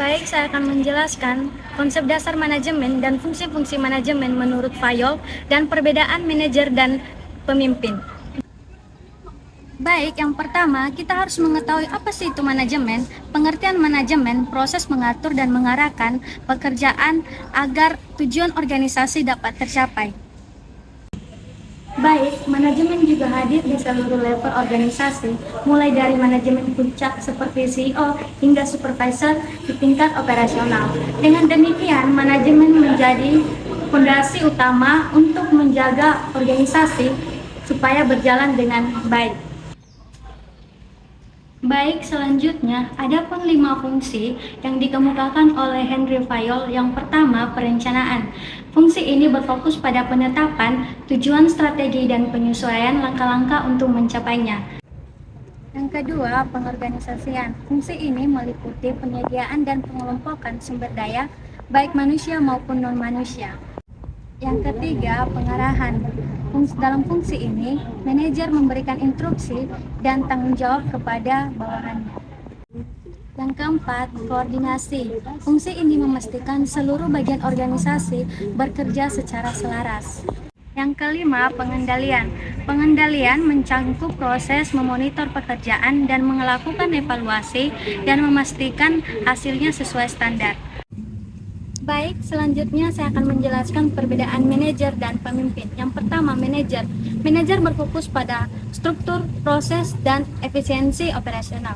Baik, saya akan menjelaskan konsep dasar manajemen dan fungsi-fungsi manajemen menurut Fayol dan perbedaan manajer dan pemimpin. Baik, yang pertama kita harus mengetahui apa sih itu manajemen. Pengertian manajemen, proses mengatur dan mengarahkan pekerjaan agar tujuan organisasi dapat tercapai. Baik, manajemen juga hadir di seluruh level organisasi, mulai dari manajemen puncak seperti CEO hingga supervisor di tingkat operasional. Dengan demikian, manajemen menjadi fondasi utama untuk menjaga organisasi supaya berjalan dengan baik. Baik, selanjutnya ada pun 5 fungsi yang dikemukakan oleh Henry Fayol. Yang pertama, perencanaan. Fungsi ini berfokus pada penetapan tujuan strategi dan penyesuaian langkah-langkah untuk mencapainya. Yang kedua, pengorganisasian. Fungsi ini meliputi penyediaan dan pengelompokan sumber daya, baik manusia maupun non-manusia. Yang ketiga, pengarahan. Dalam fungsi ini, manajer memberikan instruksi dan tanggung jawab kepada bawahannya. Yang keempat, koordinasi. Fungsi ini memastikan seluruh bagian organisasi bekerja secara selaras. Yang kelima, pengendalian. Pengendalian mencangkup proses memonitor pekerjaan dan melakukan evaluasi dan memastikan hasilnya sesuai standar. Baik, selanjutnya saya akan menjelaskan perbedaan manajer dan pemimpin. Yang pertama, manajer. Manajer berfokus pada struktur, proses, dan efisiensi operasional.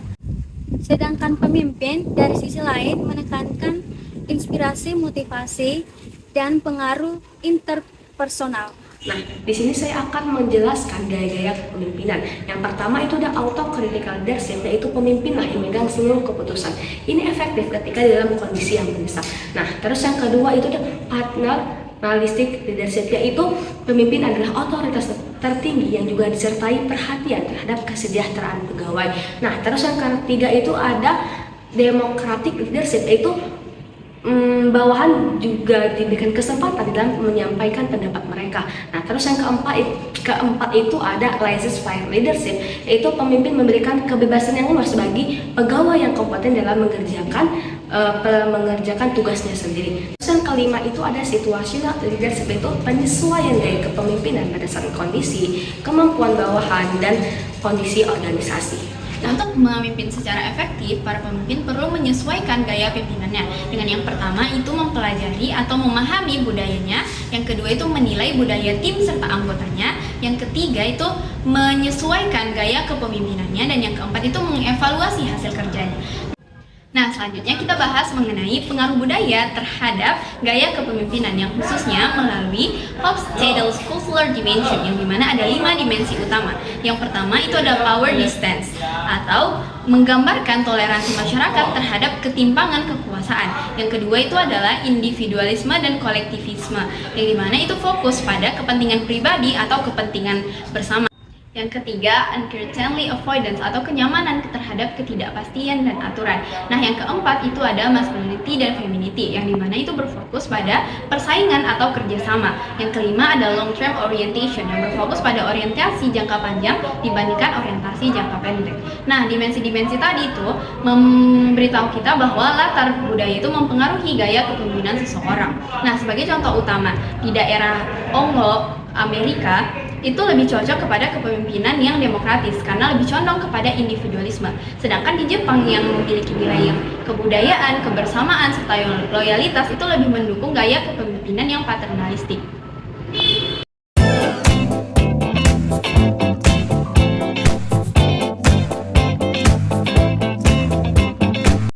Sedangkan pemimpin dari sisi lain menekankan inspirasi, motivasi, dan pengaruh interpersonal. Nah, di sini saya akan menjelaskan gaya-gaya kepemimpinan. Yang pertama itu ada autocritical leadership, yaitu pemimpin yang memegang seluruh keputusan. Ini efektif ketika dalam kondisi yang mendesak. Nah, terus yang kedua itu ada paternalistic leadership, yaitu pemimpin adalah otoritas tertinggi yang juga disertai perhatian terhadap kesejahteraan pegawai. Nah, terus yang ketiga itu ada democratic leadership, yaitu bawahan juga diberikan kesempatan dalam menyampaikan pendapat mereka. Nah, terus yang keempat itu ada laissez-faire leadership, yaitu pemimpin memberikan kebebasan yang luas bagi pegawai yang kompeten dalam mengerjakan tugasnya sendiri. Terus yang kelima itu ada situational leadership, yaitu penyesuaian gaya kepemimpinan berdasarkan kondisi, kemampuan bawahan, dan kondisi organisasi. Nah, untuk memimpin secara efektif, para pemimpin perlu menyesuaikan gaya pimpinannya. Dengan yang pertama itu mempelajari atau memahami budayanya, yang kedua itu menilai budaya tim serta anggotanya, yang ketiga itu menyesuaikan gaya kepemimpinannya, dan yang keempat itu mengevaluasi hasil kerjanya. Nah, selanjutnya kita bahas mengenai pengaruh budaya terhadap gaya kepemimpinan yang khususnya melalui Hofstede's Cultural Dimension, yang dimana ada 5 dimensi utama. Yang pertama itu ada power distance, atau menggambarkan toleransi masyarakat terhadap ketimpangan kekuasaan. Yang kedua itu adalah individualisme dan kolektivisme, yang dimana itu fokus pada kepentingan pribadi atau kepentingan bersama. Yang ketiga, uncertainty avoidance atau kenyamanan terhadap ketidakpastian dan aturan. Nah, yang keempat itu ada masculinity dan femininity, yang dimana itu berfokus pada persaingan atau kerjasama. Yang kelima ada long term orientation, yang berfokus pada orientasi jangka panjang dibandingkan orientasi jangka pendek. Nah, dimensi-dimensi tadi itu memberitahu kita bahwa latar budaya itu mempengaruhi gaya kepemimpinan seseorang. Nah, sebagai contoh utama, di daerah Anglo Amerika itu lebih cocok kepada kepemimpinan yang demokratis karena lebih condong kepada individualisme. Sedangkan di Jepang yang memiliki nilai kebudayaan, kebersamaan, serta loyalitas itu lebih mendukung gaya kepemimpinan yang paternalistik.